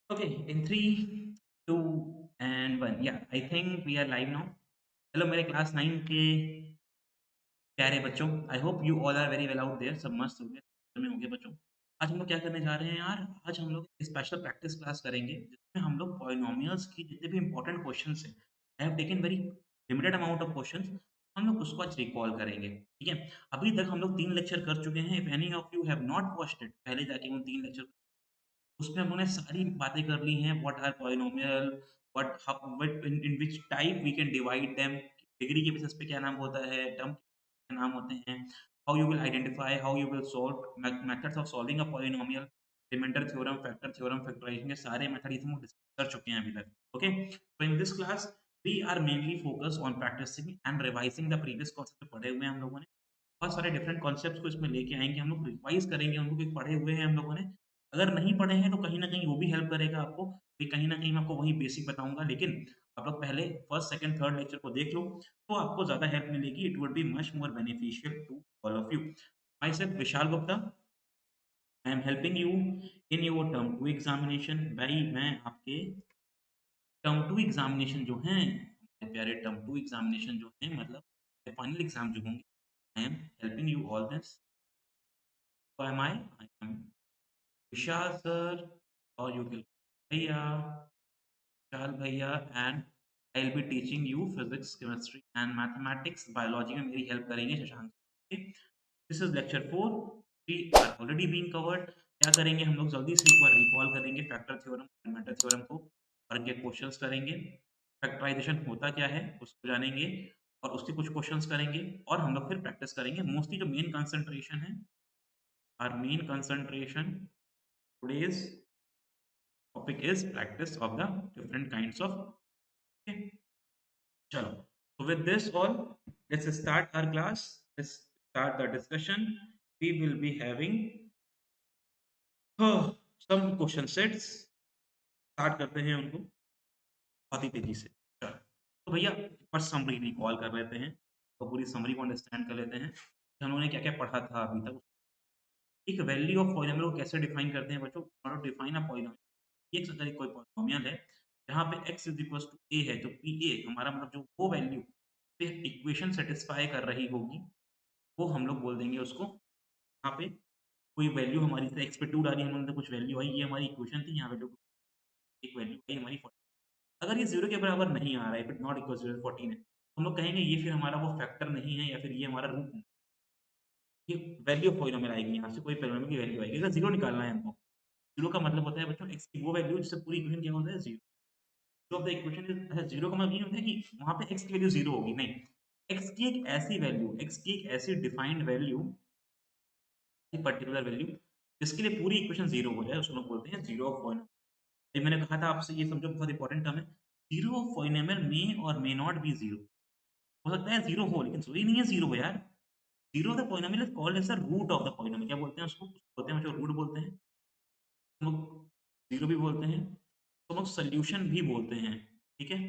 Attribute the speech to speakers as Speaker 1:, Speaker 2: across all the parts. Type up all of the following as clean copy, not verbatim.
Speaker 1: Okay, in three, two, and one. Yeah, I think we are live now. Hello मेरे class 9 के प्यारे बच्चों, I hope you all are very well out there. सब मस्त होंगे, घर में होंगे बच्चों। आज हम लोग क्या करने जा रहे हैं यार? आज हम लोग स्पेशल प्रैक्टिस क्लास करेंगे, जिसमें हम लोग पॉलिनोमियल्स की जितने भी इंपॉर्टेंट क्वेश्चंस हैं, I have taken very limited amount of questions, हम लोग उसको आज रिकॉल करेंगे, ठीक है? अभी तक हम लोग 3 लेक्चर कर चुके हैं। If any of you have not watched it, पहले जाके उन 3 लेक्चर उसमें हमने सारी बातें कर ली हैं। What are polynomial, what in which type we can divide them, degree के बेसिस पे क्या नाम होता है, टर्म के नाम होते हैं, how you will identify, how you will solve methods of solving a polynomial, remainder theorem, factorisation के सारे मेथड ये हम डिस्कस कर चुके हैं अभी तक। ओके, तो in this class we are mainly focus on practising and revising the previous concept जो पढ़े हुए हैं हम लोगों ने। बहुत सारे डिफरेंट कॉन्सेप्ट्स को इसमें लेके आएँगे, हम लोग रिवाइज़ करेंगे उनको, क्योंकि पढ़े हुए हैं हम लोगों ने। अगर नहीं पढ़े हैं तो कहीं न कहीं वो भी हेल्प करेगा आपको, कि कहीं न कहीं मैं आपको वही बेसिक बताऊँगा। लेकिन आप लोग पहले फर्स्ट, सेकंड, थर्ड लेक्चर को देख लो, तो आपको ज़्यादा हेल्प मिलेगी। It would be much more beneficial to all of you. Myself Vishal Gupta, I am helping you in your term 2 examination. भाई मैं आपके टर्म 2 एग्ज़ामिनेशन जो हैं, मेरे प्यारे टर्म 2 एग्ज़ामिनेशन जो हैं, मतलब फाइनल एग्ज़ाम जो होंगे, आई am helping you all this. Who am I? I am Vishal sir, or you will Bhaiya, Vishal Bhaiya, and I'll be teaching you physics, chemistry and mathematics. Biology में मेरी help करेंगे Shashank. Okay? This is lecture 4. We are already being covered. क्या करेंगे हम लोग? जल्दी से एक बार रिकॉल करेंगे फैक्टर थ्योरम, एलिमेंटल थ्योरम को, और इनके क्वेश्चंस करेंगे। फैक्टराइजेशन होता क्या है उसको जानेंगे, और उसके कुछ क्वेश्चंस करेंगे, और हम लोग फिर प्रैक्टिस करेंगे। मोस्टली जो मेन कंसंट्रेशन है, our main concentration today's topic is practice of the different kinds of, okay, chalo. So with this all, let's start our class. Let's start the discussion. We will be having some question sets. Start करते हैं उनको बहुत ही तेजी से। चलो, तो भैया first summary recall कर लेते हैं, तो पूरी समरी को अंडरस्टैंड कर लेते हैं कि हम लोगों ने क्या-क्या पढ़ा था अभी तक। एक वैल्यू ऑफ पॉलिनोमियल को कैसे डिफाइन करते हैं बच्चों? How to define a polynomial. एक अगर कोई पॉलिनोमियल है जहाँ पे x is equal to a है, तो पी ए हमारा मतलब जो वो वैल्यू पे इक्वेशन सेटिस्फाई कर रही होगी, वो हम लोग बोल देंगे उसको। यहाँ पे कोई वैल्यू हमारी जैसे x पे 2 डाली हमने, तो कुछ वैल्यू आई, ये हमारी इक्वेशन थी। यहाँ पे जो एक वैल्यू आई हमारी 14, अगर ये 0 के बराबर नहीं आ रहा है, if it not equal to 14 है, तो हम लोग कहेंगे ये फिर हमारा वो फैक्टर नहीं है, या फिर ये हमारा रूट नहीं। ये वैल्यू ऑफ पॉलिनोमियल आएगी, यहाँ से कोई पॉलिनोमियल की वैल्यू आएगी। अगर 0 निकालना है हमको, 0 का मतलब होता है बच्चों x की वो वैल्यू जिससे पूरी इक्वेशन क्या होता है, 0। जो ऑफ द इक्वेशन इज अच्छा, 0 का मतलब ये होता है कि वहाँ पे x की वैल्यू 0 होगी, नहीं। x की एक ऐसी डिफाइंड वैल्यू, एक पर्टिकुलर वैल्यू जिसके लिए पूरी इक्वेशन 0 हो जाए, उसको लोग बोलते हैं 0 ऑफ पॉइनॉमियल। ये मैंने कहा था आपसे, ये समझो बहुत इंपॉर्टेंट टर्म है। 0 ऑफ पॉइनॉमियल मे और मे नॉट बी 0। हो सकता है 0 हो, लेकिन ज़रूरी नहीं है 0 हो यार। 0 of the polynomial is called as the root of the polynomial. क्या बोलते हैं उसको? बोलते हैं बच्चों, रूट बोलते हैं। हम लोग 0 भी बोलते हैं, तो हम लोग सॉल्यूशन भी बोलते हैं, ठीक है?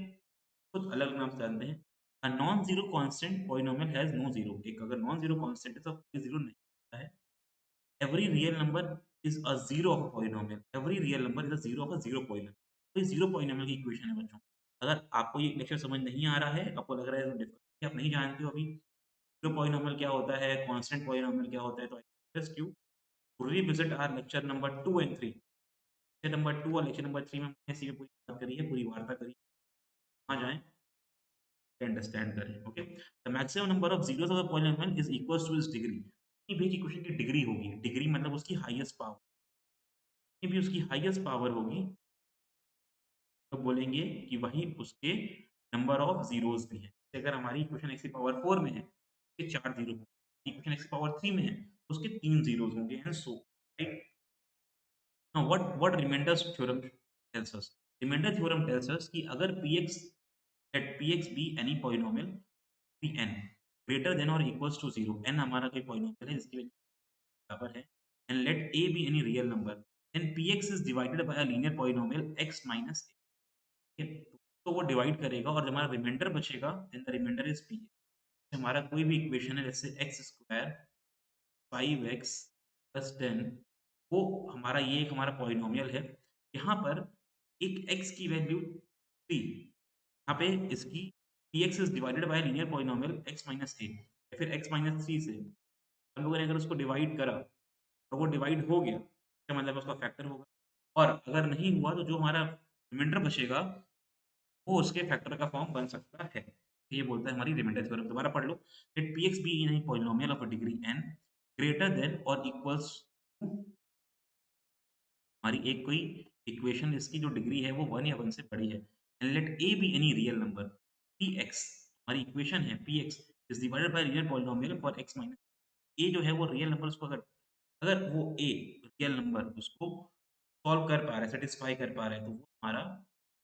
Speaker 1: कुछ अलग नाम से जानते हैं। A non zero constant polynomial has no zero. एक अगर नॉन ज़ीरो कांस्टेंट है तो कोई ज़ीरो नहीं होता है। Every real number is a zero of a polynomial. Every real number is a zero of a zero polynomial. तो ये ज़ीरो पॉलिनोमियल की इक्वेशन है बच्चों। अगर आपको ये लेक्चर समझ नहीं आ रहा है, आपको लग रहा है डिफिकल्ट, आप नहीं जानते हो अभी ज़ीरो पॉलिनोमियल क्या होता है, कांस्टेंट पॉलिनोमियल क्या होता है, तो I request you to revisit our lecture number 2 and 3। Lecture number 2 और लेक्चर नंबर 3 में हमने इसी पे पूरी बात करी है, पूरी वार्ता करी है। वहाँ जाएँ, अंडरस्टैंड करें। Okay, the maximum number of zeros of a polynomial is equals to its degree. किसी भी इक्वेशन की डिग्री होगी, डिग्री मतलब उसकी हाईएस्ट पावर, कितनी भी उसकी हाईएस्ट पावर होगी, तो बोलेंगे कि वही उसके नंबर ऑफ जीरोस भी है। जैसे अगर हमारी इक्वेशन एक्स की पावर 4 में है, उसके 4 जीरो होंगे। इक्वेशन एक्स की पावर 3 में है, तो उसके 3 जीरोस होंगे, and so, right? Now what remainders theorem tells us? Remainder theorem tells us कि अगर px, let px be any polynomial Pn greater than or equals to 0, n हमारा कोई पॉलिनोमियल है जिसकी वैल्यू बराबर है, and let a be any real number, then px is divided by a linear polynomial x minus a, ठीक है? तो वो डिवाइड करेगा, और जो हमारा रिमाइंडर बचेगा, then the remainder is p। हमारा कोई भी इक्वेशन है, जैसे एक्स स्क्वायर 5x प्लस 10, वो हमारा ये एक हमारा पॉलिनोमियल है। यहाँ पर एक x की वैल्यू 3, यहाँ पे इसकी px is divided by linear polynomial x minus a या फिर x माइनस 3 से हम लोगों ने अगर उसको डिवाइड करा और वो डिवाइड हो गया, इसका मतलब उसका फैक्टर होगा। और अगर नहीं हुआ तो जो हमारा रिमाइंडर बचेगा वो उसके फैक्टर का फॉर्म बन सकता है। ये बोलता है हमारी रिमाइंडर थ्योरम। दोबारा पढ़ लो। Let px be in a polynomial of a degree n greater than और इक्वल्स टू, हमारी एक कोई इक्वेशन इसकी जो डिग्री है वो 1 या 1 से बड़ी है। And let a be any real number px, हमारी इक्वेशन है px is divided by real polynomial for x minus, a जो है वो रियल नंबर, उसको अगर अगर वो a रियल नंबर उसको सॉल्व कर पा रहा है, सैटिस्फाई कर पा रहा है, तो वो हमारा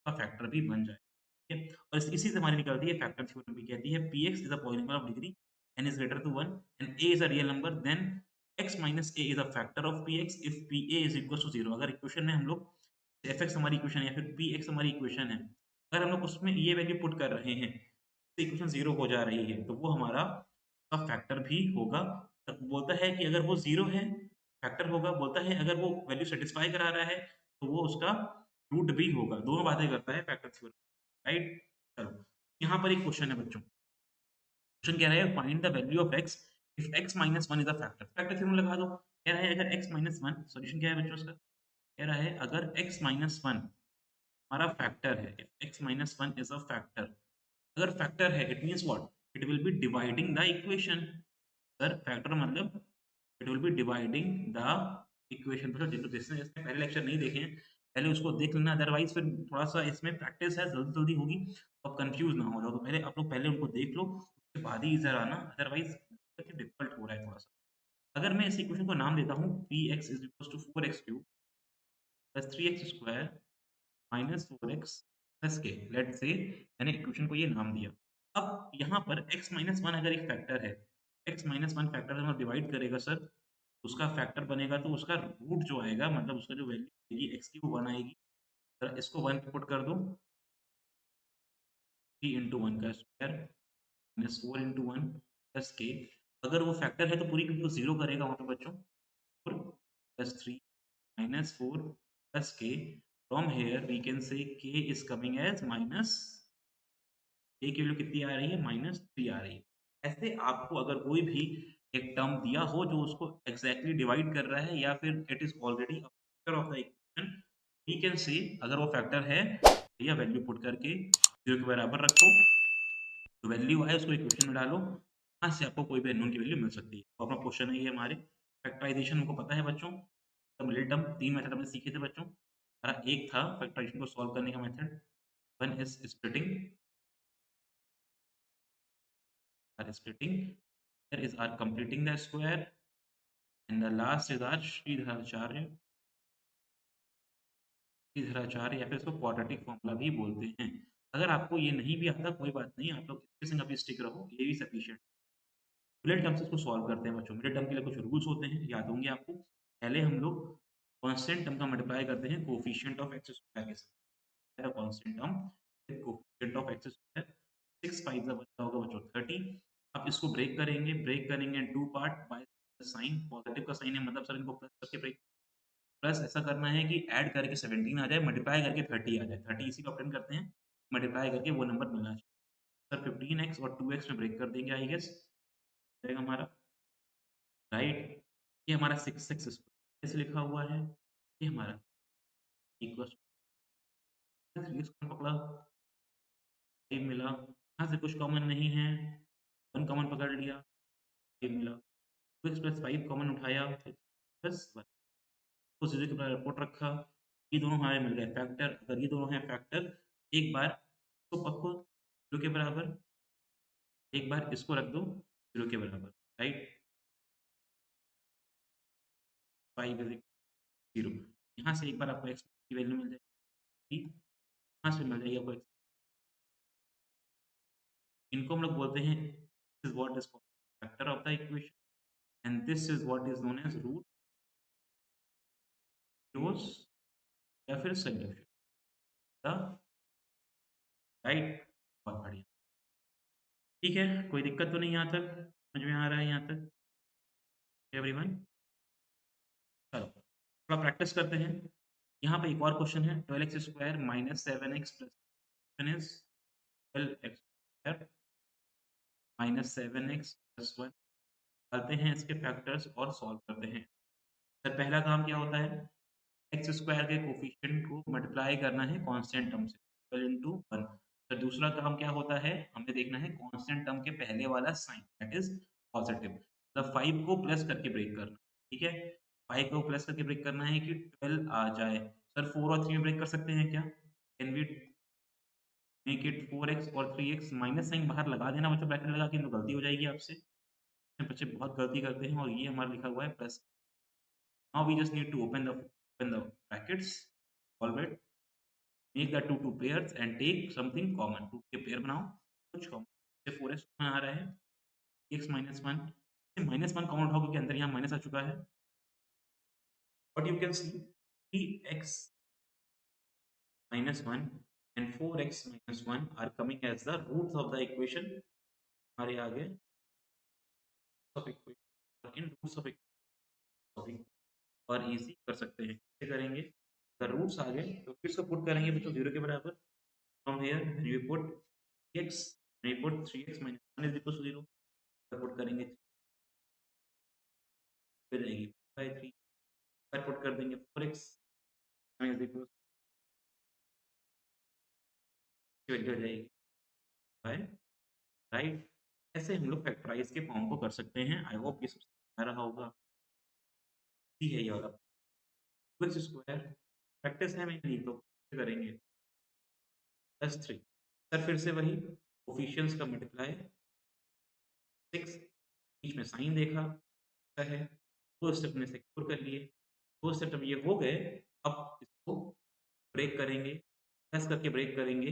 Speaker 1: का फैक्टर भी बन जाए। ठीक है? और इसी से हमारी निकलती है फैक्टर थ्योरम भी, कहती है px is a polynomial of degree n is greater to 1 and a is a real number, then x minus a is a factor of px if pa is equals to 0। अगर equation में हम लोग fx हमारी equation है या फिर px हमारी equation है, अगर हम लोग उसमें ये वैल्यू पुट कर रहे हैं तो इक्वेशन 0 हो जा रही है, तो वो हमारा का फैक्टर भी होगा। तो बोलता है कि अगर वो 0 है, फैक्टर होगा। बोलता है अगर वो वैल्यू सैटिस्फाई करा रहा है, तो वो उसका रूट भी होगा। दोनों बातें करता है फैक्टर थ्योरम, राइट? चलो, यहाँ पर एक क्वेश्चन है बच्चों। क्वेश्चन कह रहा है find the value of x if x minus 1 is a factor. Factor theorem लगा दो। कह रहा है अगर x माइनस 1, सॉल्यूशन क्या है बच्चों उसका? कह रहा है अगर x माइनस 1 हमारा फैक्टर है, if x minus 1 is a factor, अगर फैक्टर है it means what? It will be dividing the equation. Sir factor मतलब it will be dividing the equation. बच्चों जिनको जिसने इसने पहले लेक्चर नहीं देखे हैं, पहले उसको देख लेना, अदरवाइज फिर थोड़ा सा इसमें प्रैक्टिस है, जल्दी जल्दी होगी तो आप कंफ्यूज ना हो जाओ। तो पहले आप लोग पहले उनको देख लो, उसके बाद ही इधर आना, अदरवाइज डिफिकल्ट हो रहा है थोड़ा सा। अगर मैं इस इक्वेशन को नाम देता हूँ p x is equal to 4x³ plus 3x² minus 4x plus k, let's say मैंने इक्वेशन को ये नाम दिया। अब यहाँ पर x माइनस 1 अगर एक फैक्टर है, x माइनस 1 फैक्टर हम डिवाइड करेगा सर, उसका फैक्टर बनेगा तो उसका रूट जो आएगा, मतलब उसका जो वैल्यू आएगी x की, वो 1 आएगी। तो इसको 1 पे पुट कर दो, 3 इंटू 1 का स्क्वायर माइनस 4 इंटू 1 प्लस के। अगर वो फैक्टर है तो पूरी की पूरी जीरो करेगा वहाँ पे बच्चों। 4 plus 3 minus 4 plus k। From here we can say k is coming as minus, k की वैल्यू कितनी आ रही है? माइनस 3 आ रही है। ऐसे आपको अगर कोई भी एक टर्म दिया हो जो उसको एग्जैक्टली डिवाइड कर रहा है, या फिर it is already a factor of the equation, we can say अगर वो फैक्टर है, या वैल्यू पुट करके 0 के बराबर रखो, जो वैल्यू आए उसको इक्वेशन में डालो, वहाँ से आपको कोई भी अननोन की वैल्यू मिल सकती है। तो अपना क्वेश्चन है ये हमारे। फैक्टराइजेशन हमको पता है बच्चों, मिडिल टर्म 3 मेथड हमने सीखे थे बच्चों। हमारा एक था फैक्टराइजेशन को सॉल्व करने का method, one is splitting, or splitting, there is our completing the square, and the last is our Shridharacharya, Shridharacharya या फिर इसको क्वाड्रेटिक फॉर्मूला भी बोलते हैं। अगर आपको ये नहीं भी आता कोई बात नहीं, आप लोग इसके संग अभी स्टिक रहो, ये भी सफिशिएंट। मिडिल टर्म से इसको सॉल्व करते हैं बच्चों। मिडिल टर्म के लिए कुछ रूल्स होते हैं, याद होंगे आपको। पहले हम लोग कांस्टेंट टर्म का मल्टीप्लाई करते हैं कोएफिशिएंट ऑफ एक्स स्क्वायर के साथ। Constant term with coefficient of x square, 6 5 का बचता होगा बच्चों 30। अब इसको ब्रेक करेंगे in two part by sign. Positive का साइन है मतलब सर इनको प्लस करके ब्रेक, प्लस ऐसा करना है कि ऐड करके 17 आ जाए, मल्टीप्लाई करके 30 आ जाए। 30 इसी को ऑप्टेन करते हैं, मल्टीप्लाई करके वो नंबर मिलना चाहिए। सर 15x और 2x में ब्रेक कर देंगे आई गेस, रहेगा हमारा, राइट? ये हमारा 6 6 ऐसे लिखा हुआ है, ये हमारा इक्वल्स 3 इसको पकड़ा, 5 मिला। यहाँ से कुछ कॉमन नहीं है, 1 कॉमन पकड़ लिया, 5 मिला। 2x प्लस 5 कॉमन उठाया, प्लस 1 को सीधे के बराबर पुट रखा। ये दोनों हमारे मिल गए फैक्टर। अगर ये दोनों हैं फैक्टर, एक बार इसको पकड़ो 0 के बराबर, एक बार इसको रख दो 0 के बराबर, राइट? 5 इज 0। यहाँ से एक बार आपको x की वैल्यू मिल जाएगी, यहाँ से मिल जाएगी आपको x। इनको हम लोग बोलते हैं this is what is called factor of the equation, and this is what is known as root rose या फिर सोल्यूशन द, राइट? बहुत बढ़िया। ठीक है, कोई दिक्कत तो नहीं यहाँ तक? समझ में आ रहा है यहाँ तक एवरीवन? चलो थोड़ा प्रैक्टिस करते हैं। यहाँ पे एक और क्वेश्चन है 12x square minus 7x plus is 12x square minus 7x plus 1 करते हैं इसके फैक्टर्स और सॉल्व करते हैं। सर पहला काम क्या होता है? एक्स स्क्वायर के कोफिशिएंट को मल्टीप्लाई करना है कांस्टेंट टर्म से 12 इंटू 1। तो दूसरा काम क्या होता है? हमें देखना है कांस्टेंट टर्म के पहले वाला साइन दैट इज पॉजिटिव। मतलब 5 को प्लस करके ब्रेक करना, ठीक है? 5 को प्लस करके ब्रेक करना है कि 12 आ जाए। सर 4 और 3 में ब्रेक कर सकते हैं क्या? Can we make it 4x और 3x? माइनस साइन बाहर लगा देना बच्चों, ब्रैकेट लगा के, तो गलती हो जाएगी आपसे। बच्चे बहुत गलती करते हैं और ये हमारा लिखा हुआ है plus. Now we just need to open the brackets, solve it, make the two pairs and take something common. 2 के पेयर बनाओ, कुछ कॉमन। जैसे 4x कॉमन आ रहा है, x माइनस 1, माइनस 1 कॉमन उठाओ क्योंकि अंदर यहाँ माइनस आ चुका है। But you can see 3x minus 1 and 4x minus 1 are coming as the roots of the equation। हमारे आगे of equation in roots of equation और इजी कर सकते हैं। कैसे करेंगे? अगर रूट्स आ गए तो फिर से पुट करेंगे बच्चों 0 के बराबर। From here when you put x, when you put 3x minus 1 is equal to 0, put करेंगे हो जाएगी बाय 3, फिर पुट कर देंगे 4x is equal to value हो जाएगी बाय, राइट? ऐसे हम लोग फैक्टराइज के फॉर्म को कर सकते हैं। आई होप ये सब समझ आ रहा होगा। ठीक है ये वाला एक्स स्क्वायर प्रैक्टिस है मेरी, तो करेंगे प्लस 3। सर फिर से वही कोफिशिएंट्स का मल्टीप्लाई 6, बीच में साइन देखा है, 2 स्टेप में सिक्योर कर लिए, 2 स्टेप ये हो गए। अब इसको ब्रेक करेंगे, प्लस करके ब्रेक करेंगे,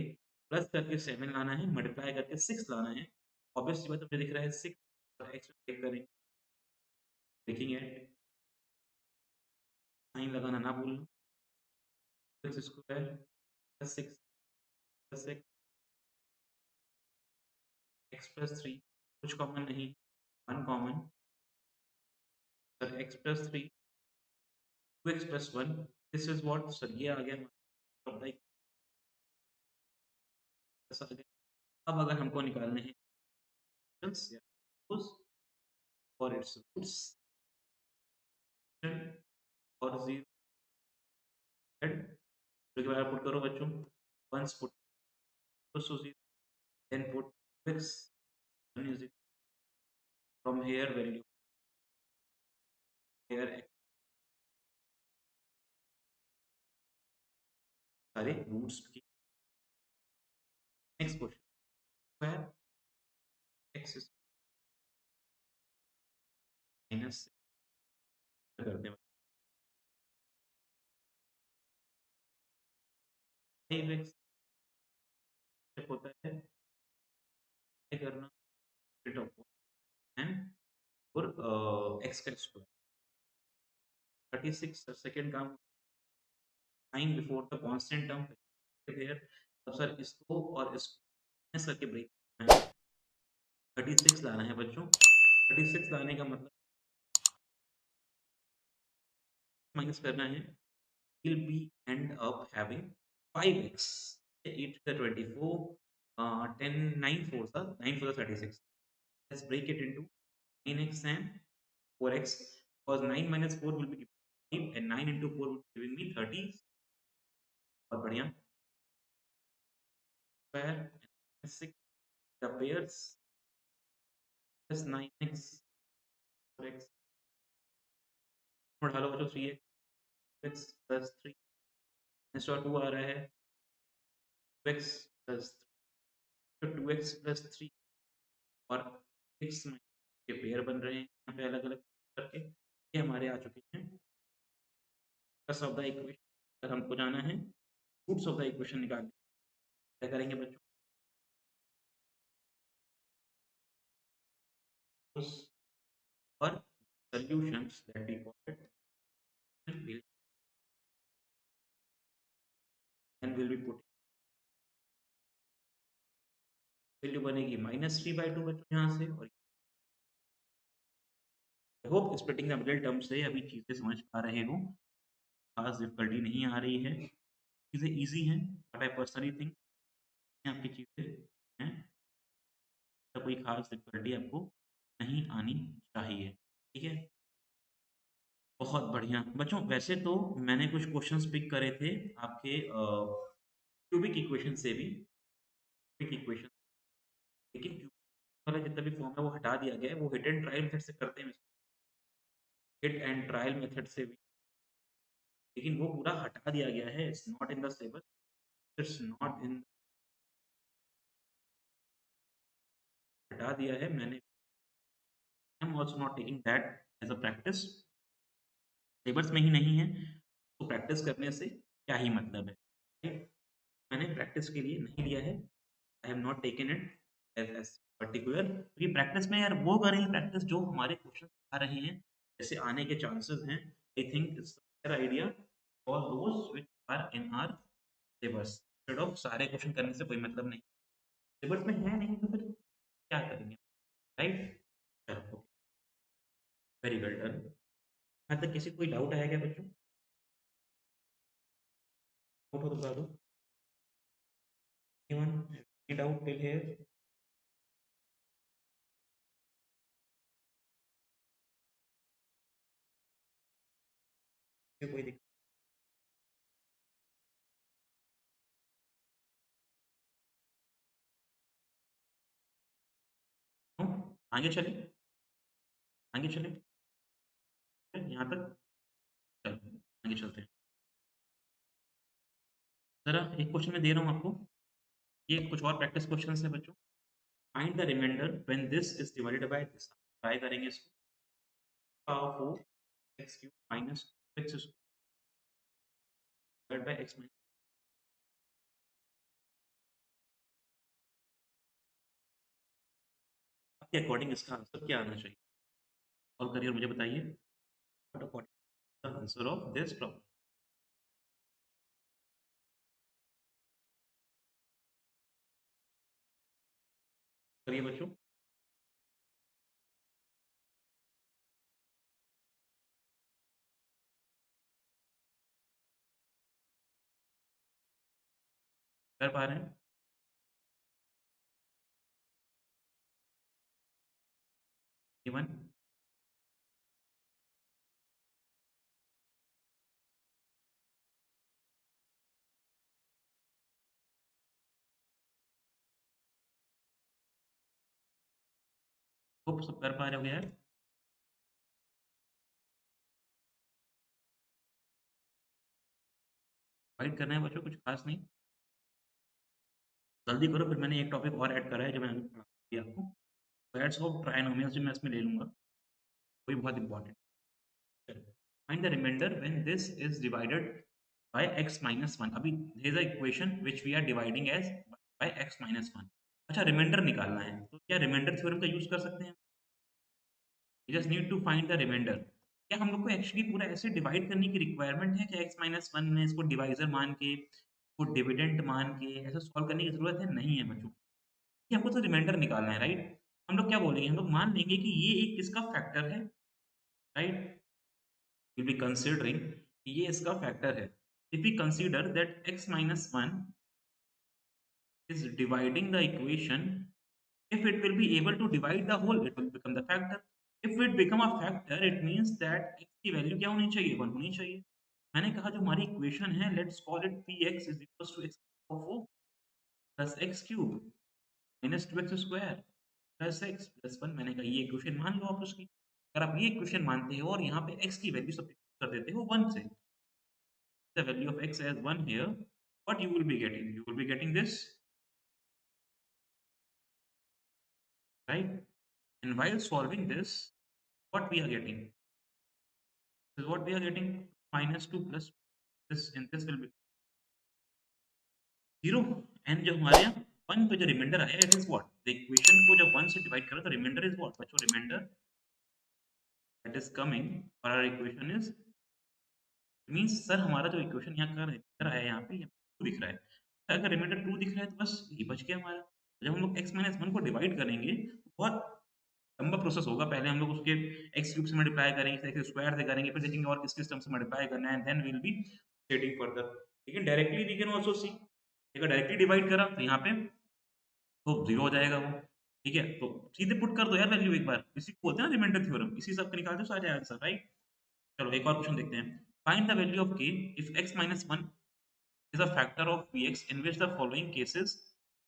Speaker 1: प्लस करके 7 लाना है, मल्टीप्लाई करके 6 लाना है। ऑब्वियसली बात मुझे दिख रहा है 6 और एक्स में ब्रेक करेंगे, ब्रेकिंग एट, साइन लगाना ना भूलना, x square plus 6 plus x plus 3, कुछ कॉमन नहीं, 1 common, sir x plus 3 2x plus 1, this is what sir, ये आ गया हमारा प्लस आ गया। अब अगर हमको निकालने हैं या और इट्स रूट्स और 0 जो कि बार पुट करो बच्चों, once put to 0 then put x 1 is equal from here value here x सारे रूट्स की। Next question square x minus करते हैं 5x होता है करना bit of and और x का स्क्वायर 36 सेकंड काम sign before the constant term here। अब सर इसको और इसको माइनस करके ब्रेक करना है, 36 लाना है बच्चों। 36 लाने का मतलब माइनस करना है, will be end up having 5x 8 to the 24, 10 9 4 are 9 4 are 36। Let's break it into 9x and 4x because 9 minus 4 will be giving 5 and 9 into 4 will be giving me 30। बहुत बढ़िया, square 6 the pairs plus 9x 4x बढ़ा लो बच्चों 3x plus 3 next और 2 आ रहा है 2x plus 2x plus 3 और x के pair बन रहे हैं यहाँ पे अलग अलग करके, ये हमारे आ चुके हैं प्लस ऑफ द इक्वेशन। अगर हमको जाना है रूट्स ऑफ द इक्वेशन निकालने, क्या करेंगे बच्चों? और solutions that we got will and will be put value बनेगी -3/2 बच्चों यहाँ से। और I hope splitting the middle term से अभी चीजें समझ पा रहे हो खास डिफ़िकल्टी नहीं आ रही है, चीज़ें ईज़ी हैं, बट आई पर्सनली थिंक आपकी चीज़ें हैं, तो कोई खास डिफ़िकल्टी आपको नहीं आनी चाहिए, ठीक है? बहुत बढ़िया। बच्चों वैसे तो मैंने कुछ क्वेश्चन्स पिक करे थे आपके क्यूबिक इक्वेशन से भी, क्यूबिक इक्वेशन, लेकिन क्यूबिक वाला जितना भी फॉर्म है वो हटा दिया गया है, वो हिट एंड ट्रायल मेथड से करते हैं, हिट एंड ट्रायल मेथड से भी, लेकिन वो पूरा हटा दिया गया है, it's not in the syllabus, it's not in, हटा दिया है मैंने, I am also not taking that as a practice, syllabus में ही नहीं है, तो प्रैक्टिस करने से क्या ही मतलब है, राइट? मैंने प्रैक्टिस के लिए नहीं लिया है, I have not taken it as particular, क्योंकि प्रैक्टिस में यार वो करें प्रैक्टिस जो हमारे क्वेश्चन आ रहे हैं, जैसे आने के चांसेस हैं, I think it's a better idea for those which are in our syllabus, instead of सारे क्वेश्चन करने से कोई मतलब नहीं। सिलेबस में है नहीं तो फिर क्या करेंगे, राइट? चलो, वेरी वेल डन। यहाँ तक किसी को कोई डाउट आया क्या बच्चों? डाउट हो तो बता दो। Anyone? Any doubt till here? कोई दिक्कत हो? आगे चलें? आगे चलें? यहाँ तक? चलो, आगे चलते हैं। ज़रा एक क्वेश्चन मैं दे रहा हूँ आपको, ये कुछ और प्रैक्टिस क्वेश्चंस हैं बच्चों। Find the remainder when this is divided by this. Try करेंगे इसको। Power 4 x cube minus x square divided by x minus, आपके अकॉर्डिंग इसका आंसर क्या आना चाहिए? सॉल्व करिए और मुझे बताइए what according the answer of this problem. करिए बच्चों। कर पा रहे हैं? इवन होप सब कर पा रहे होंगे यार। फाइट करना है बच्चों, कुछ खास नहीं। जल्दी करो, फिर मैंने एक टॉपिक और ऐड करा है जो मैंने अभी पढ़ा दिया आपको। पैड्स ऑफ ट्राइनोमियल्स जो मैं इसमें ले लूँगा, वो भी बहुत इंपॉर्टेंट है। Find the remainder when this is divided by x minus 1। अभी there is a equation which we are dividing as by x minus 1। अच्छा, रिमाइंडर निकालना है, तो क्या रिमाइंडर थ्योरम का यूज़ कर सकते हैं? We just need to find the remainder. क्या हम लोग को एक्चुअली पूरा ऐसे डिवाइड करने की रिक्वायरमेंट है क्या x माइनस 1 में इसको डिवाइज़र मान के, इसको डिविडेंड मान के ऐसे सॉल्व करने की ज़रूरत है? नहीं है बच्चों। कि हमको तो रिमाइंडर निकालना है, राइट? हम लोग क्या बोलेंगे? हम लोग मान लेंगे कि ये एक किसका फैक्टर है, राइट? We'll be considering कि ये इसका फैक्टर है। If we consider that x minus 1 is dividing the equation, if it will be able to divide the whole, it will become the factor. If it become a factor, it means that x की value क्या होनी चाहिए? 1 होनी चाहिए। मैंने कहा जो हमारी इक्वेशन है, let's call it px is equals to x power 4 plus x cube minus 2x square plus x plus 1। मैंने कहा ये इक्वेशन मान लो आप उसकी। अगर आप ये इक्वेशन मानते हो और यहाँ पे x की वैल्यू सब्स्टिट्यूट कर देते हो 1 से, the value of x as 1 here, what you will be getting? You will be getting this, right? And while solving this, what we are getting? This is what we are getting, minus 2 plus this, and this will be 0। and जो हमारे यहाँ 1 पे जो reminder आया, it is what? The equation को जब 1 से divide करो तो रिमाइंडर is what? बच्चों remainder that is coming for our equation is, means sir हमारा जो इक्वेशन यहाँ का रिमाइंडर आया यहाँ पे, ये 2 दिख रहा है। अगर रिमाइंडर 2 दिख रहा है तो बस ये बच गया हमारा। जब हम लोग x माइनस 1 को डिवाइड करेंगे तो बहुत लंबा प्रोसेस होगा। पहले हम लोग उसके एक्स क्यूब से मल्टीप्लाई करेंगे, फिर एक्स स्क्वायर से करेंगे, फिर देखेंगे और किस-किस टर्म से मल्टीप्लाई करना है, and then we will be stating further. लेकिन directly we can also see, अगर डायरेक्टली डिवाइड करा तो यहाँ पे तो 0 हो जाएगा वो, ठीक है? तो सीधे पुट कर दो यार वैल्यू एक बार, इसी को बोलते हैं ना रिमाइंडर थ्योरम, इसी से आपको निकाल दो सारे आंसर, राइट? चलो एक और क्वेश्चन देखते हैं। Find the value of k if x minus 1 is a factor of bx in which the following cases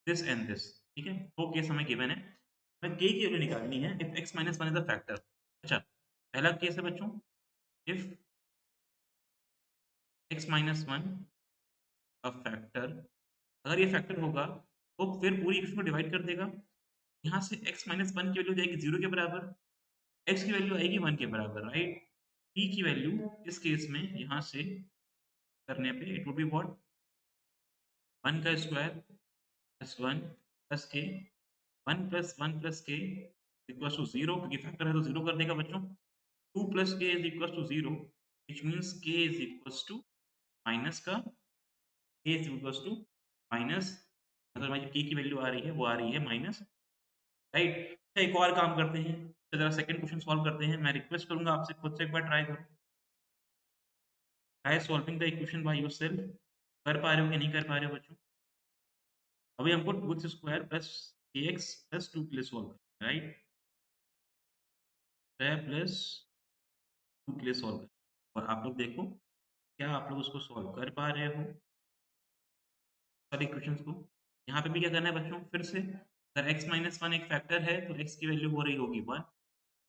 Speaker 1: this and this, ठीक है? दो केस हमें गिवन है, हमें k की वैल्यू निकालनी है if x minus 1 is a factor। अच्छा, पहला केस है बच्चों, if x minus 1 a factor, अगर ये फैक्टर होगा तो फिर पूरी इक्वेशन को डिवाइड कर देगा। यहाँ से x माइनस 1 की वैल्यू हो जाएगी 0 के बराबर, x की वैल्यू आएगी 1 के बराबर, राइट? p की वैल्यू इस केस में यहाँ से करने पे इट वुड बी व्हाट, 1 का square plus 1 plus k, 1 plus 1 plus k equals to 0, क्योंकि फैक्टर है तो 0 कर देगा बच्चों। 2 plus k is equals to 0, which means k is equals to minus का, k is equals to minus, अगर हमारी k की वैल्यू आ रही है वो आ रही है माइनस, राइट? अच्छा, एक और काम करते हैं, तो जरा सेकंड क्वेश्चन सॉल्व करते हैं। मैं रिक्वेस्ट करूंगा आपसे खुद से एक बार ट्राई करो, try solving the equation by yourself. कर पा रहे हो कि नहीं कर पा रहे हो बच्चों? अभी हमको 2x square plus ax plus 2 के लिए सॉल्व करना है, राइट? प्लस 2 के लिए सॉल्व करना है। और आप लोग देखो क्या आप लोग उसको सॉल्व कर पा रहे हो सारे इक्वेशंस को? यहाँ पे भी क्या करना है बच्चों, फिर से अगर x माइनस 1 एक फैक्टर है तो x की वैल्यू हो रही होगी 1।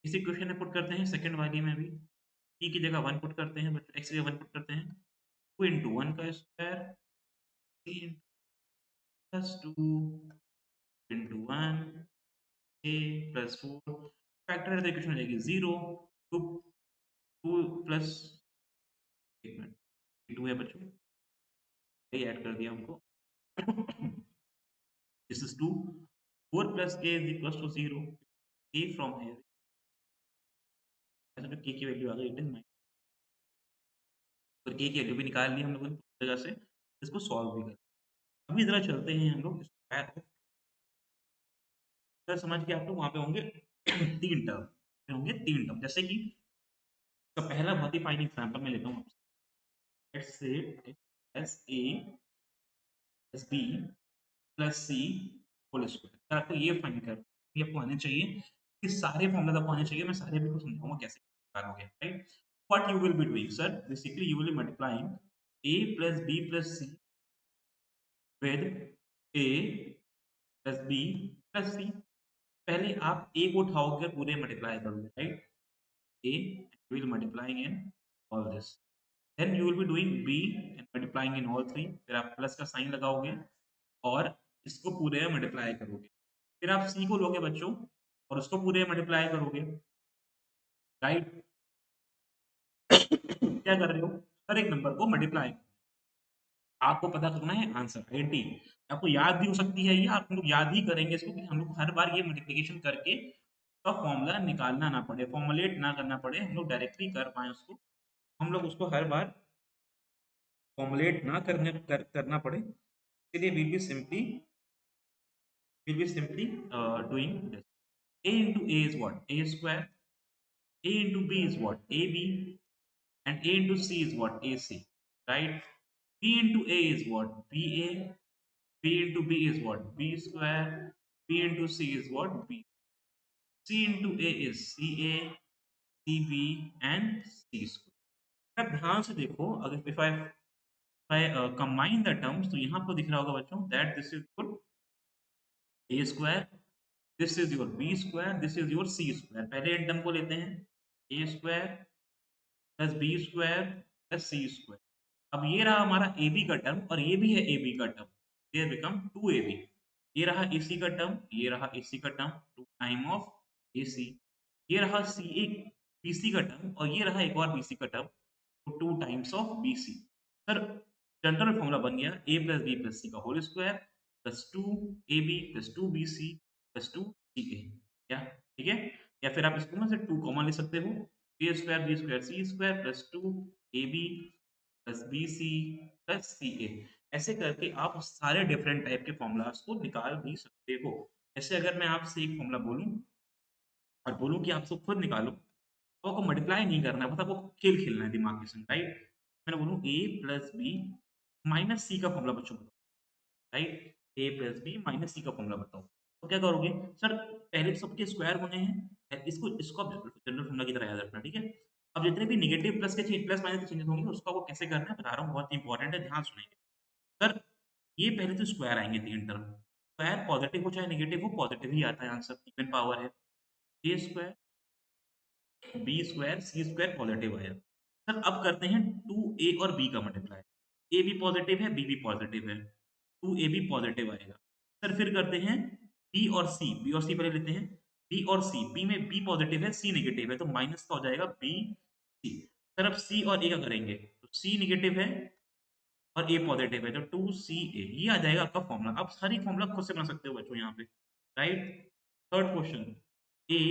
Speaker 1: इसी क्वेश्चन में पुट करते हैं सेकंड वाली में भी, p की जगह 1 पुट करते हैं बच्चों, x की जगह 1 पुट करते हैं, 2 into 1 का square, 3 plus 2 into 1 a plus 4, factor है तो इक्वेशन हो जाएगी 0, 2 2 प्लस, एक मिनट, 2 है बच्चों, ये ऐड कर दिया हमको। This is 2, 4 plus k is equals to 0, k from here, ऐसे तो k की वैल्यू आ गई, इट इज माइनस, और k की वैल्यू भी निकाल ली हम लोगों ने इस जगह से, इसको सॉल्व भी कर। अभी जरा चलते हैं हम लोग स्क्वायर ऑफ, अगर समझ के आप लोग वहाँ पे होंगे 3 टर्म, होंगे 3 टर्म, जैसे कि तो पहला बहुत ही फाइन एग्जांपल मैं लेता हूँ आपसे, let's say as a plus b plus c whole square. अगर आपको ये फाइंड कर, ये आपको आने चाहिए, कि सारे फॉर्मूला आपको आने चाहिए, मैं सारे भी को समझाऊंगा कैसे निकालोगे, right? What you will be doing sir, basically you will be multiplying a plus b plus c with a plus b plus c। पहले आप a को उठाओगे पूरे मल्टीप्लाई करोगे, right? a will multiplying in all this, then you will be doing b and multiplying in all three, फिर आप plus का sign लगाओगे और इसको पूरे में मल्टीप्लाई करोगे, फिर आप c को लोगे बच्चों और उसको पूरे में मल्टीप्लाई करोगे, राइट? क्या कर रहे हो, हर एक नंबर को मल्टीप्लाई, आपको पता करना है आंसर, आईएनटी। आपको याद भी हो सकती है ये, आप लोग याद ही करेंगे इसको कि हम लोग हर बार ये मल्टीप्लिकेशन करके तो फॉर्मूला निकालना ना पड़े, फॉर्मुलेट ना करना पड़े, हम लोग डायरेक्टली कर पाए उसको, हम लोग उसको हर बार फॉर्मुलेट ना करना पड़े, इसलिए we'll be simply doing this, a into a is what, a square, a into b is what, ab, and a into c is what, ac, right? b into a is what, ba, b into b is what, b square, b into c is what, b, c into a is ca, cb and c square। अब ध्यान से देखो, अगर if I combine the terms, तो यहाँ आपको दिख रहा होगा बच्चों that this is your a square, this is your b square, this is your c square। पहले इन टर्म को लेते हैं, a square plus b square plus c square. अब ये रहा हमारा ए बी का टर्म और ये भी है ए बी का टर्म, ये बिकम 2ab। ये रहा ए सी का टर्म, ये रहा ए सी का टर्म, 2 टाइम ऑफ ए सी। ये रहा सी ए बी सी का टर्म और ये रहा एक और बी सी का टर्म, तो 2 times of b c. Sir general formula बन गया a plus b plus c का whole square plus 2ab plus 2bc plus 2ca, क्या ठीक है? या फिर आप इसको ना से 2 कॉमन ले सकते हो, a square b square c square plus 2ab plus bc plus ca। ऐसे करके आप सारे डिफरेंट टाइप के फॉर्मूलाज को निकाल भी सकते हो। ऐसे अगर मैं आपसे एक फॉर्मूला बोलूं और बोलूँ कि आप सब खुद निकालो, तो आपको मल्टीप्लाई नहीं करना है, बस आपको खेल खेलना है दिमाग के संग, राइट? मैंने बोलूँ a plus b minus c का फॉर्मूला बच्चों बताओ, right? a plus b minus c का फॉर्मूला बताओ। तो क्या करोगे? सर पहले तो सबके स्क्वायर होने हैं, इसको आप जनरल फॉर्मूला की तरह याद रखना, ठीक है? अब जितने भी नेगेटिव प्लस माइनस के चेंजेस होंगे उसको आपको कैसे करना है बता रहा हूँ, बहुत इंपॉर्टेंट है, ध्यान सुनिए। सर ये पहले तो स्क्वायर आएँगे 3 टर्म, स्क्वायर पॉज़िटिव हो चाहे नेगेटिव हो, पॉज़िटिव ही आता है आंसर, इवन पावर है। ए square, b square, c square positive आया। सर अब करते हैं 2a और b का मल्टीप्लाई। a भी पॉज़िटिव है, b भी पॉज़िटिव है, 2ab पॉज़िटिव आएगा। सर फिर करते हैं b और c पहले लेते हैं, b और c, b में b पॉज़िटिव है, c नेगेटिव है, तो माइनस का हो जाएगा b, c। सर अब c और a का करेंगे, तो c नेगेटिव है और a पॉजिटिव है तो 2ca ये आ जाएगा आपका फॉर्मूला। आप सारी फॉर्मूला खुद से बना सकते हो बच्चों यहाँ पे, right? Third question a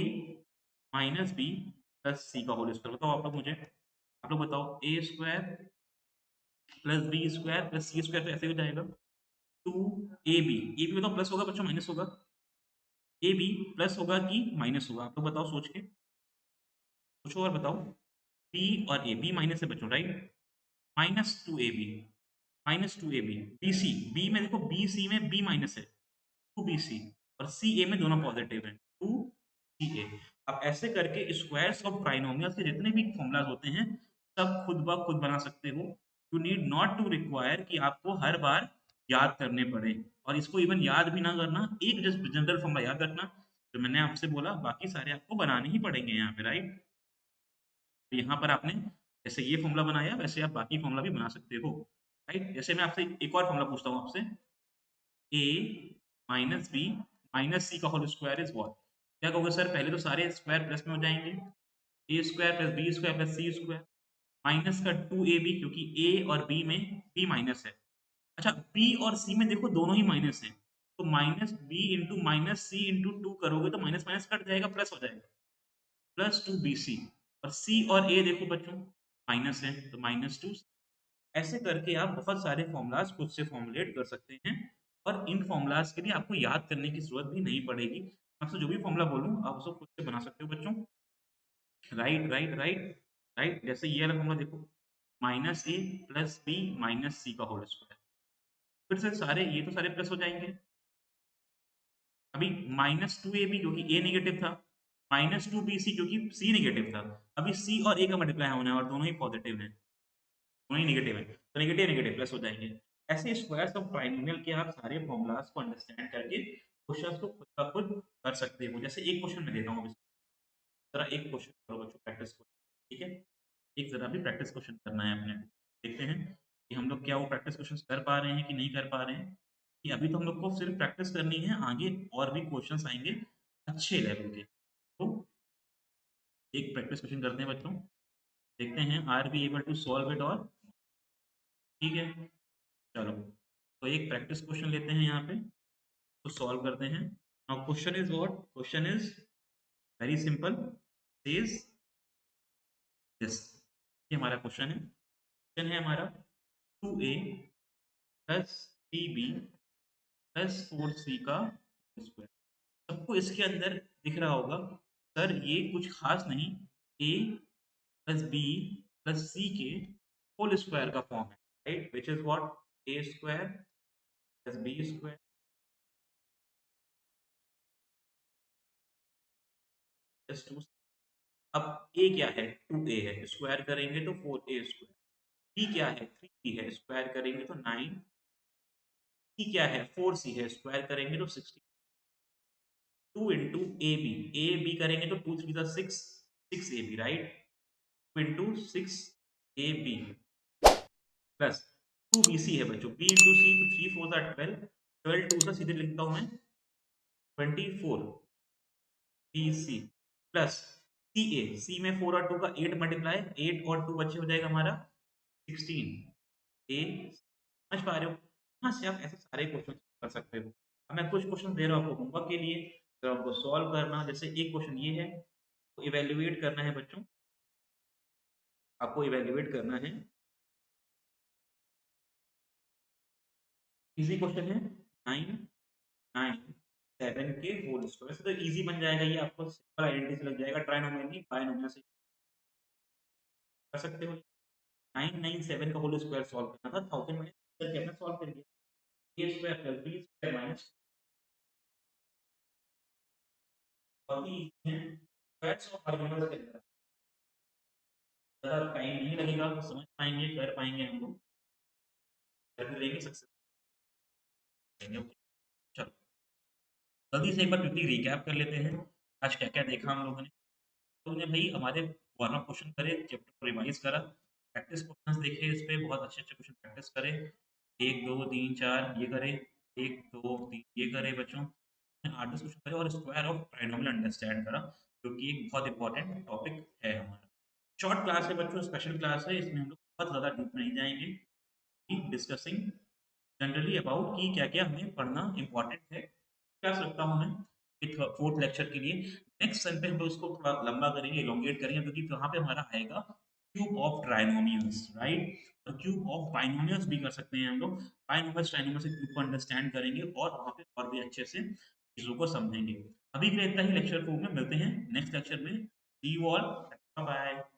Speaker 1: minus b plus c का होल स्क्वायर बताओ आप लोग मुझे। आप लोग बताओ a square plus b square plus c square तो ऐसे हो जाएगा 2ab बताओ प्लस होगा बच्चों माइनस होगा? ab प्लस होगा कि माइनस होगा? आप लोग बताओ सोच के, सोचो और बताओ। b और a b माइनस है बच्चों, right? Minus 2ab minus 2ab bc b में देखो bc में b माइनस है 2bc और ca में दोनों पॉजिटिव हैं 2ca। अब ऐसे करके स्क्वायर्स ऑफ ट्राइनोमियल्स के जितने भी फॉर्मूलाज होते हैं सब खुद ब खुद बना सकते हो। You need not to require कि आपको हर बार याद करने पड़े, और इसको इवन याद भी ना करना, एक जस्ट जनरल फॉर्मूला याद रखना जो मैंने आपसे बोला, बाकी सारे आपको बनाने ही पड़ेंगे यहाँ पे, राइट? तो यहाँ पर आपने जैसे ये फॉर्मूला बनाया वैसे आप बाकी फॉर्मूला भी बना सकते हो, राइट? जैसे मैं आपसे एक और फॉर्मूला पूछता हूँ आपसे, a minus B minus c का होल स्क्वायर इज व्हाट? क्या कहोगे सर? पहले तो सारे स्क्वायर प्लस में हो जाएंगे, a square plus b square plus c square minus का 2ab क्योंकि a और b में b माइनस है। अच्छा b और c में देखो दोनों ही माइनस है, तो माइनस b इंटू माइनस सी इंटू टू करोगे तो माइनस माइनस कट जाएगा, प्लस हो जाएगा, प्लस 2bc। और c और a देखो बच्चों माइनस है तो माइनस 2। ऐसे करके आप बहुत सारे फॉर्मूलाज खुद से फॉर्मुलेट कर सकते हैं, और इन फॉर्मूलाज के लिए आपको याद करने की जरूरत भी नहीं पड़ेगी। आपसे जो भी फॉर्मूला बोलूँ आप उसको खुद से बना सकते हो बच्चों, राइट राइट राइट राइट। जैसे ये वाला फॉर्मूला देखो, माइनस ए प्लस बी माइनस सी का होल स्क्वायर, फिर से सारे ये तो सारे प्लस हो जाएंगे। अभी माइनस 2ab क्योंकि a नेगेटिव था, माइनस 2bc क्योंकि c नेगेटिव था। अभी c और a का मल्टीप्लाई होना है और दोनों ही पॉजिटिव हैं, दोनों ही नेगेटिव है, तो नेगेटिव नेगेटिव प्लस हो जाएंगे। ऐसे स्क्वायर्स ऑफ ट्राइनोमियल के आप सारे फॉर्मूलाज को अंडरस्टैंड करके क्वेश्चंस को खुद का खुद कर सकते हो। जैसे एक क्वेश्चन मैं देता हूँ, जरा एक क्वेश्चन करो बच्चों, प्रैक्टिस को, ठीक है? एक जरा भी प्रैक्टिस क्वेश्चन करना है अपने को। देखते हैं कि हम लोग क्या वो प्रैक्टिस क्वेश्चंस कर पा रहे हैं कि नहीं कर पा रहे हैं। कि अभी तो हम लोग को सिर्फ प्रैक्टिस करनी है, आगे और भी क्वेश्चंस आएंगे अच्छे लेवल के। तो एक प्रैक्टिस क्वेश्चन करते हैं बच्चों, देखते हैं are be able to solve it, और ठीक है चलो, तो एक प्रैक्टिस क्वेश्चन लेते हैं यहाँ पे, तो सॉल्व करते हैं। Now question is what? Question is very simple, is this, ये हमारा क्वेश्चन है। क्वेश्चन है हमारा 2a plus 3b plus 4c का स्क्वायर। सबको इसके अंदर दिख रहा होगा सर ये कुछ खास नहीं, a plus b plus c के होल स्क्वायर का फॉर्म है, right? Which is what? a square plus b square plus 2। अब a क्या है? 2a है, स्क्वायर करेंगे तो 4a स्क्वायर। b क्या है? 3b है, स्क्वायर करेंगे तो 9। c क्या है? 4c है, स्क्वायर करेंगे तो 16। 2 इंटू ए बी करेंगे तो 2 3 6, 6ab, right? 2 into 6ab plus 2bc है बच्चों, b इंटू सी तो 3 4 12, 12 2 सा सीधे लिखता हूँ मैं 24 bc प्लस सी में 4 और 2 का 8 मल्टीप्लाई, 8 और 2 बच्चे हो जाएगा हमारा 16 ए। समझ पा रहे हो? यहाँ से आप ऐसे सारे क्वेश्चन कर सकते हो। अब मैं कुछ क्वेश्चन दे रहा हूँ आपको होमवर्क के लिए, तो आपको सॉल्व करना। जैसे एक क्वेश्चन ये है, तो इवेल्युएट करना है बच्चों, आपको इवेल्युएट करना है। इजी क्वेश्चन है, 9 9 7 के होल स्क्वायर। वैसे तो ईज़ी बन जाएगा ये, आपको सिंपल आइडेंटिटी से लग जाएगा, ट्राइनोमियल नहीं बायनोमियल से कर सकते हो। 997 का होल स्क्वायर सॉल्व करना था, 1000 मैंने करके अपना सॉल्व कर दिया। A square plus b square minus, बहुत ही ईज़ी है। स्क्वायर्स ऑफ बायनोमियल के अंदर ज़्यादा टाइम नहीं लगेगा, समझ पाएँगे, कर पाएँगे हम लोग, कर भी लेंगे, सक्सेस करेंगे। ओके, चलो जल्दी से एक बार क्विकली रिकैप कर लेते हैं, आज क्या-क्या देखा हम लोगों ने। हमने भाई हमारे वार्म अप क्वेश्चन करे, चैप्टर को रिवाइज़ करा, प्रैक्टिस क्वेश्चन्स देखे इस पे, बहुत अच्छे-अच्छे क्वेश्चन प्रैक्टिस करे। 1, 2, 3, 4 ये करे, 1, 2, 3 ये करे बच्चों। 8-10 क्वेश्चन करे और स्क्वायर ऑफ ट्रायनोमियल अंडरस्टैंड करा, जो कि एक बहुत इंपॉर्टेंट टॉपिक है हमारा। शॉर्ट क्लास है बच्चों, स्पेशल क्लास है, इसमें हम लोग बहुत ज़्यादा डीप नहीं जाएँगे। कीप डिस्कसिंग जनरली अबाउट कि क्या-क्या हमें पढ़ना इम्पोर्टेंट है। क्या सकता हूँ मैं कि 4th लेक्चर के लिए नेक्स्ट सन पे हम लोग उसको थोड़ा लंबा करेंगे, एलोंगेट करेंगे, क्योंकि वहाँ पे हमारा आएगा क्यूब ऑफ ट्राइनोमियल्स, राइट? और क्यूब ऑफ बाइनोमियल्स भी कर सकते हैं हम लोग। बाइनोमियल्स, ट्राइनोमियल्स से क्यूब को अंडरस्टैंड करेंगे और वहाँ पे और भी अच्छे से चीज़ों को समझेंगे। अभी के लिए इतना ही लेक्चर 4 में, मिलते हैं नेक्स्ट लेक्चर में। सी यू ऑल, बाय बाय।